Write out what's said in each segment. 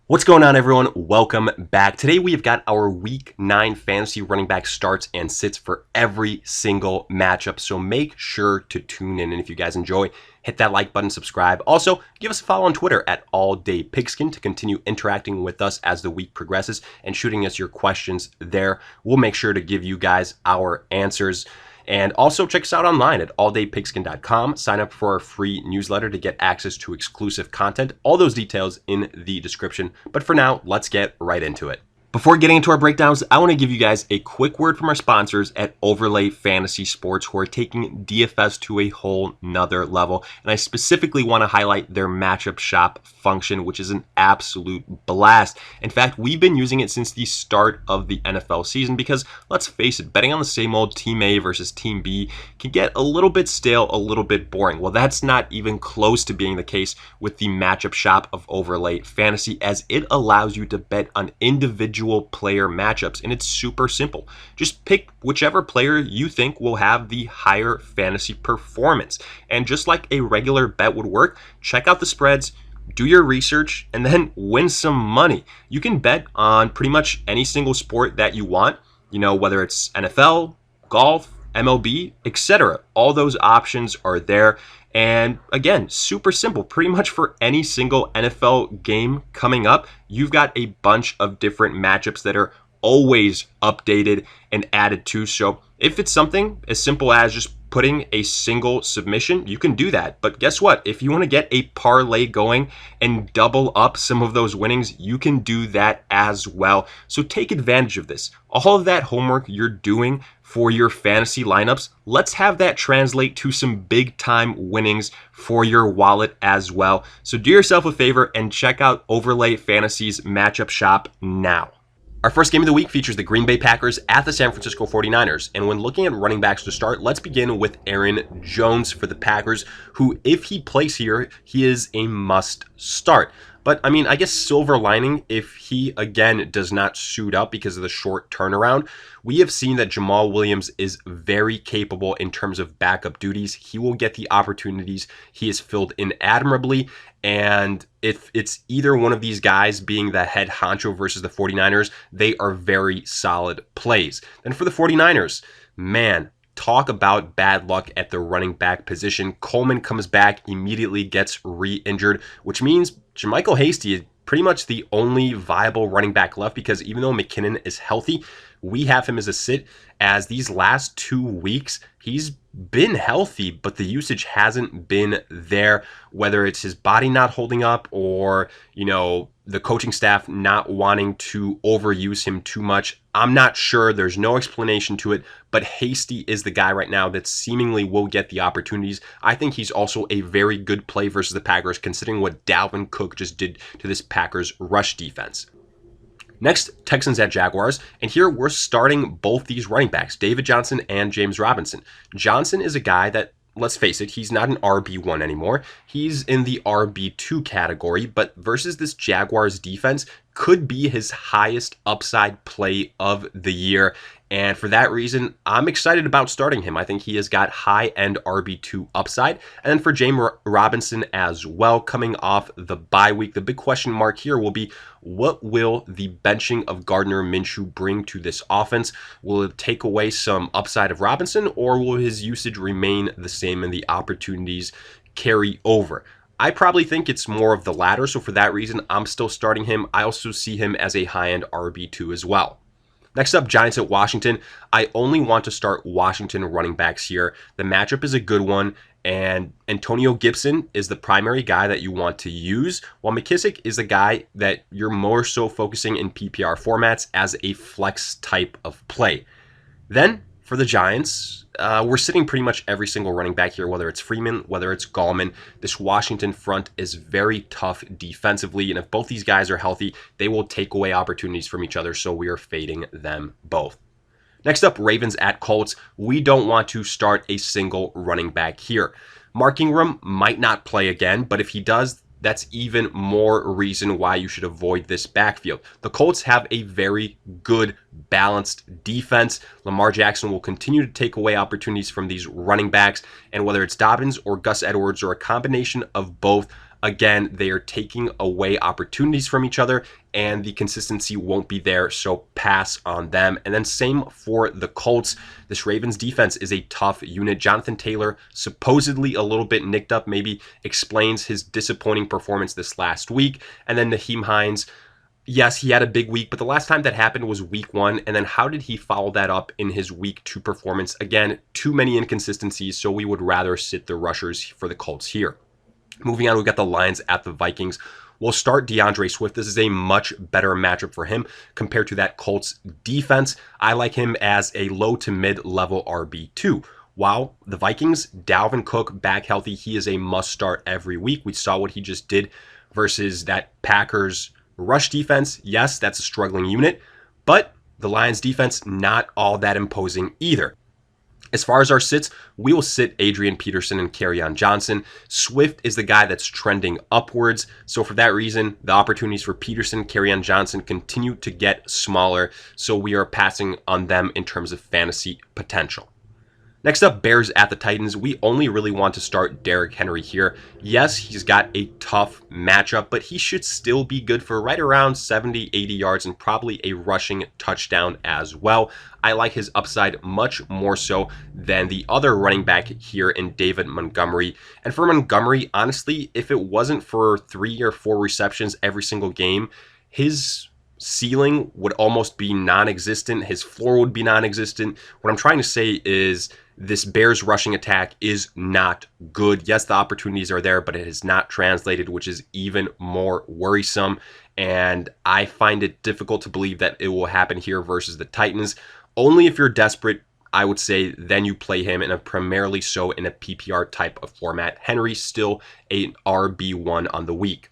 What's going on, everyone? Welcome back. Today we have got our Week 9 fantasy running back starts and sits for every single matchup, so make sure to tune in. And if you guys enjoy, hit that like button, subscribe. Also, give us a follow on Twitter at AllDayPigskin to continue interacting with us as the week progresses and shooting us your questions there. We'll make sure to give you guys our answers. And also check us out online at alldaypigskin.com. Sign up for our free newsletter to get access to exclusive content. All those details in the description. But for now, let's get right into it. Before getting into our breakdowns, I want to give you guys a quick word from our sponsors at Overlay Fantasy Sports, who are taking DFS to a whole nother level. And I specifically want to highlight their matchup shop function, which is an absolute blast. In fact, we've been using it since the start of the NFL season because, let's face it, betting on the same old Team A versus Team B can get a little bit stale, a little bit boring. Well, that's not even close to being the case with the matchup shop of Overlay Fantasy, as it allows you to bet on individual player matchups, and it's super simple. Just pick whichever player you think will have the higher fantasy performance. And just like a regular bet would work, check out the spreads, do your research, and then win some money. You can bet on pretty much any single sport that you want, whether it's NFL, golf, MLB, etc. All those options are there. And again, super simple. Pretty much for any single NFL game coming up, you've got a bunch of different matchups that are always updated and added to. So if it's something as simple as just putting a single submission, you can do that. But guess what? If you want to get a parlay going and double up some of those winnings, you can do that as well. So take advantage of this. All of that homework you're doing for your fantasy lineups, let's have that translate to some big time winnings for your wallet as well. So do yourself a favor and check out Overlay Fantasy's matchup shop now. Our first game of the week features the Green Bay Packers at the San Francisco 49ers. And when looking at running backs to start, let's begin with Aaron Jones for the Packers, who, if he plays here, he is a must start. But, I guess silver lining, if he, again, does not suit up because of the short turnaround, we have seen that Jamal Williams is very capable in terms of backup duties. He will get the opportunities. He is filled in admirably. And if it's either one of these guys being the head honcho versus the 49ers, they are very solid plays. Then for the 49ers, man, talk about bad luck at the running back position. Coleman comes back, immediately gets re-injured, which means JaMycal Hasty is pretty much the only viable running back left, because even though McKinnon is healthy, we have him as a sit, as these last 2 weeks, he's been healthy, but the usage hasn't been there, whether it's his body not holding up or, the coaching staff not wanting to overuse him too much. I'm not sure. There's no explanation to it, but Hasty is the guy right now that seemingly will get the opportunities. I think he's also a very good play versus the Packers, considering what Dalvin Cook just did to this Packers rush defense. Next, Texans at Jaguars, and here we're starting both these running backs, David Johnson and James Robinson. Johnson is a guy that, let's face it, he's not an RB1 anymore. He's in the RB2 category, but versus this Jaguars defense could be his highest upside play of the year. And for that reason, I'm excited about starting him. I think he has got high-end RB2 upside. And then for James Robinson as well, coming off the bye week, the big question mark here will be, what will the benching of Gardner Minshew bring to this offense? Will it take away some upside of Robinson, or will his usage remain the same and the opportunities carry over? I probably think it's more of the latter, so for that reason, I'm still starting him. I also see him as a high-end RB2 as well. Next up, Giants at Washington. I only want to start Washington running backs here. The matchup is a good one, and Antonio Gibson is the primary guy that you want to use, while McKissick is the guy that you're more so focusing in PPR formats as a flex type of play. Then, for the Giants, we're sitting pretty much every single running back here, whether it's Freeman, whether it's Gallman. This Washington front is very tough defensively, and if both these guys are healthy, they will take away opportunities from each other, so we are fading them both. Next up, Ravens at Colts. We don't want to start a single running back here. Mark Ingram might not play again, but if he does, that's even more reason why you should avoid this backfield. The Colts have a very good, balanced defense. Lamar Jackson will continue to take away opportunities from these running backs, and whether it's Dobbins or Gus Edwards or a combination of both, again, they are taking away opportunities from each other and the consistency won't be there, so pass on them. And then same for the Colts. This Ravens defense is a tough unit. Jonathan Taylor, supposedly a little bit nicked up, maybe explains his disappointing performance this last week. And then Naheem Hines, yes, he had a big week, but the last time that happened was week 1. And then how did he follow that up in his week 2 performance? Again, too many inconsistencies, so we would rather sit the rushers for the Colts here. Moving on, we've got the Lions at the Vikings. We'll start DeAndre Swift. This is a much better matchup for him compared to that Colts defense. I like him as a low to mid-level RB2. While the Vikings, Dalvin Cook back healthy, he is a must start every week. We saw what he just did versus that Packers rush defense. Yes, that's a struggling unit, but the Lions defense, not all that imposing either. As far as our sits, we will sit Adrian Peterson and Kerryon Johnson. Swift is the guy that's trending upwards. So for that reason, the opportunities for Peterson, Kerryon Johnson continue to get smaller. So we are passing on them in terms of fantasy potential. Next up, Bears at the Titans. We only really want to start Derrick Henry here. Yes, he's got a tough matchup, but he should still be good for right around 70, 80 yards and probably a rushing touchdown as well. I like his upside much more so than the other running back here in David Montgomery. And for Montgomery, honestly, if it wasn't for 3 or 4 receptions every single game, his ceiling would almost be non-existent. His floor would be non-existent. What I'm trying to say is this Bears rushing attack is not good. Yes, the opportunities are there, but it has not translated, which is even more worrisome. And I find it difficult to believe that it will happen here versus the Titans. Only if you're desperate, I would say, then you play him, and primarily so in a PPR type of format. Henry still an RB1 on the week.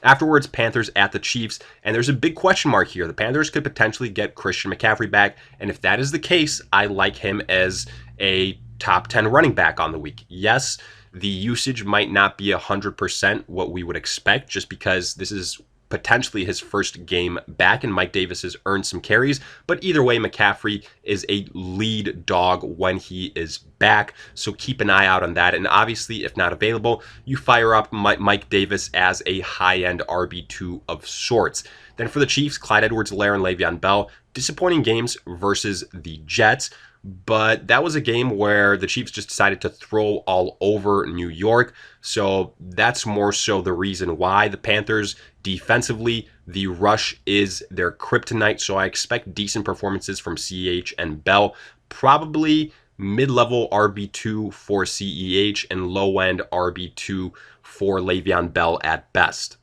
Afterwards, Panthers at the Chiefs, and there's a big question mark here. The Panthers could potentially get Christian McCaffrey back, and if that is the case, I like him as a top 10 running back on the week. Yes, the usage might not be 100% what we would expect, just because this is potentially his first game back, and Mike Davis has earned some carries. But either way, McCaffrey is a lead dog when he is back, so keep an eye out on that. And obviously, if not available, you fire up Mike Davis as a high-end RB2 of sorts. Then for the Chiefs, Clyde Edwards-Helaire and Le'Veon Bell. Disappointing games versus the Jets, but that was a game where the Chiefs just decided to throw all over New York. So that's more so the reason why. The Panthers, defensively, the rush is their kryptonite. So I expect decent performances from CEH and Bell. Probably mid-level RB2 for CEH and low-end RB2 for Le'Veon Bell at best.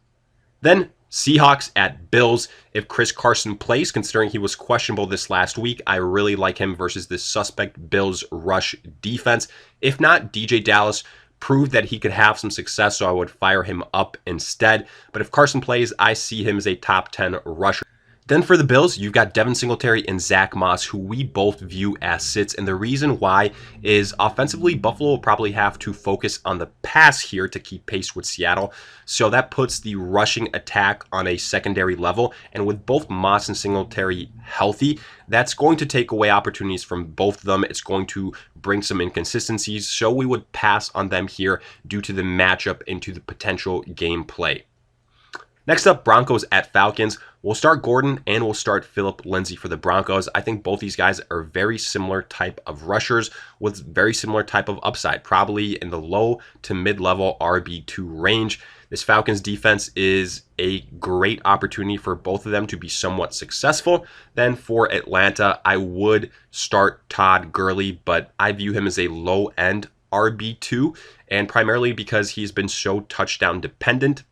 Then Seahawks at Bills. If Chris Carson plays, considering he was questionable this last week, I really like him versus this suspect Bills rush defense. If not, DJ Dallas proved that he could have some success, so I would fire him up instead. But if Carson plays, I see him as a top 10 rusher. Then for the Bills, you've got Devin Singletary and Zach Moss, who we both view as sits. And the reason why is offensively, Buffalo will probably have to focus on the pass here to keep pace with Seattle. So that puts the rushing attack on a secondary level. And with both Moss and Singletary healthy, that's going to take away opportunities from both of them. It's going to bring some inconsistencies. So we would pass on them here due to the matchup into the potential gameplay. Next up, Broncos at Falcons. We'll start Gordon and we'll start Phillip Lindsay for the Broncos. I think both these guys are very similar type of rushers with very similar type of upside, probably in the low to mid-level RB2 range. This Falcons defense is a great opportunity for both of them to be somewhat successful. Then for Atlanta, I would start Todd Gurley, but I view him as a low-end RB2, and primarily because he's been so touchdown dependent.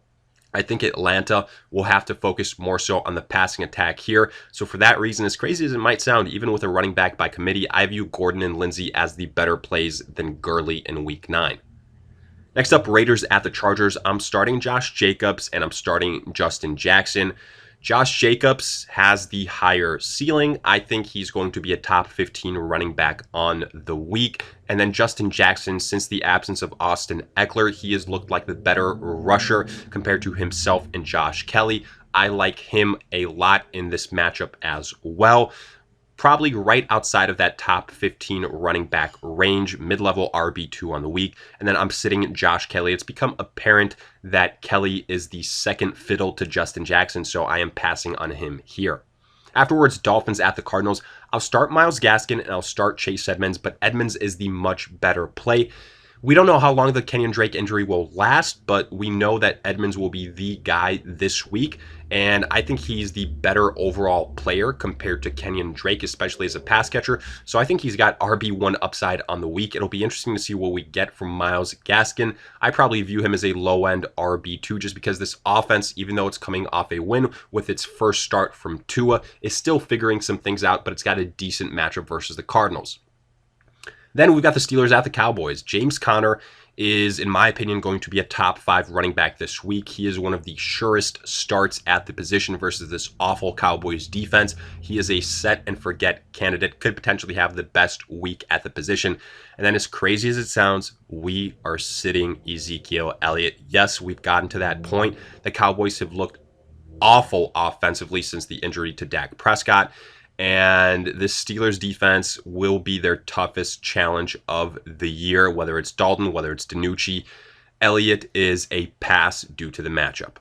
I think Atlanta will have to focus more so on the passing attack here. So for that reason, as crazy as it might sound, even with a running back by committee, I view Gordon and Lindsay as the better plays than Gurley in Week 9. Next up, Raiders at the Chargers. I'm starting Josh Jacobs and I'm starting Justin Jackson. Josh Jacobs has the higher ceiling. I think he's going to be a top 15 running back on the week. And then Justin Jackson, since the absence of Austin Eckler, he has looked like the better rusher compared to himself and Josh Kelly. I like him a lot in this matchup as well. probably right outside of that top 15 running back range, mid-level RB2 on the week. And then I'm sitting Josh Kelly. It's become apparent that Kelly is the second fiddle to Justin Jackson, so I am passing on him here. Afterwards, Dolphins at the Cardinals. I'll start Myles Gaskin and I'll start Chase Edmonds, but Edmonds is the much better play. We don't know how long the Kenyon Drake injury will last, but we know that Edmonds will be the guy this week, and I think he's the better overall player compared to Kenyon Drake, especially as a pass catcher. So I think he's got RB1 upside on the week. It'll be interesting to see what we get from Myles Gaskin. I probably view him as a low-end RB2 just because this offense, even though it's coming off a win with its first start from Tua, is still figuring some things out, but it's got a decent matchup versus the Cardinals. Then we've got the Steelers at the Cowboys. James Conner is, in my opinion, going to be a top 5 running back this week. He is one of the surest starts at the position versus this awful Cowboys defense. He is a set and forget candidate, could potentially have the best week at the position. And then, as crazy as it sounds, we are sitting Ezekiel Elliott. Yes, we've gotten to that point. The Cowboys have looked awful offensively since the injury to Dak Prescott. And the Steelers defense will be their toughest challenge of the year, whether it's Dalton, whether it's DiNucci. Elliott is a pass due to the matchup.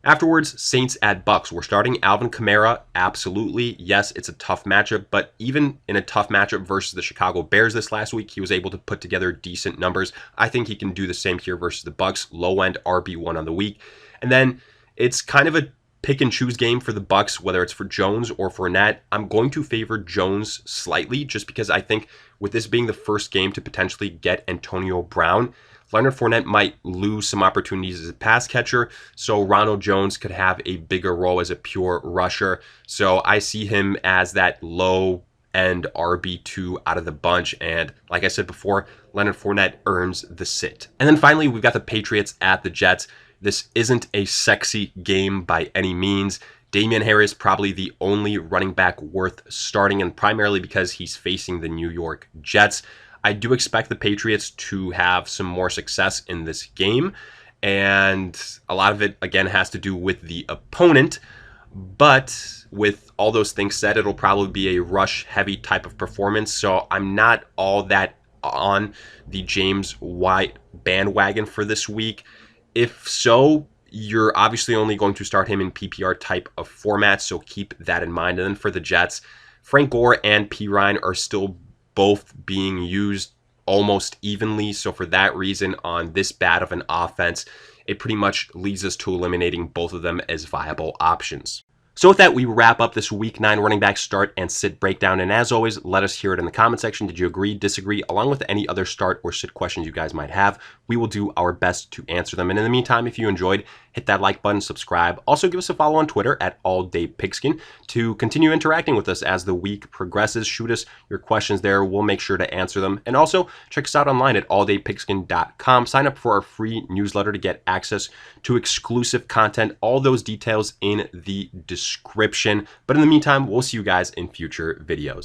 Afterwards, Saints at Bucks. We're starting Alvin Kamara. Absolutely. Yes, it's a tough matchup, but even in a tough matchup versus the Chicago Bears this last week, he was able to put together decent numbers. I think he can do the same here versus the Bucks. Low-end RB1 on the week. And then it's kind of a pick and choose game for the Bucks, whether it's for Jones or Fournette. I'm going to favor Jones slightly just because I think with this being the first game to potentially get Antonio Brown, Leonard Fournette might lose some opportunities as a pass catcher, so Ronald Jones could have a bigger role as a pure rusher. So I see him as that low-end RB2 out of the bunch, and like I said before, Leonard Fournette earns the sit. And then finally, we've got the Patriots at the Jets. This isn't a sexy game by any means. Damian Harris probably the only running back worth starting, and primarily because he's facing the New York Jets. I do expect the Patriots to have some more success in this game, and a lot of it, again, has to do with the opponent. But with all those things said, it'll probably be a rush-heavy type of performance, so I'm not all that on the James White bandwagon for this week. If so, you're obviously only going to start him in PPR type of format, so keep that in mind. And then for the Jets, Frank Gore and P. Ryan are still both being used almost evenly. So for that reason, on this bad of an offense, it pretty much leads us to eliminating both of them as viable options. So with that, we wrap up this Week 9 running back start and sit breakdown. And as always, let us hear it in the comment section. Did you agree, disagree, along with any other start or sit questions you guys might have? We will do our best to answer them. And in the meantime, if you enjoyed, hit that like button, subscribe. Also, give us a follow on Twitter at AllDayPigskin to continue interacting with us as the week progresses. Shoot us your questions there. We'll make sure to answer them. And also, check us out online at alldaypigskin.com. Sign up for our free newsletter to get access to exclusive content. All those details in the description. But in the meantime, we'll see you guys in future videos.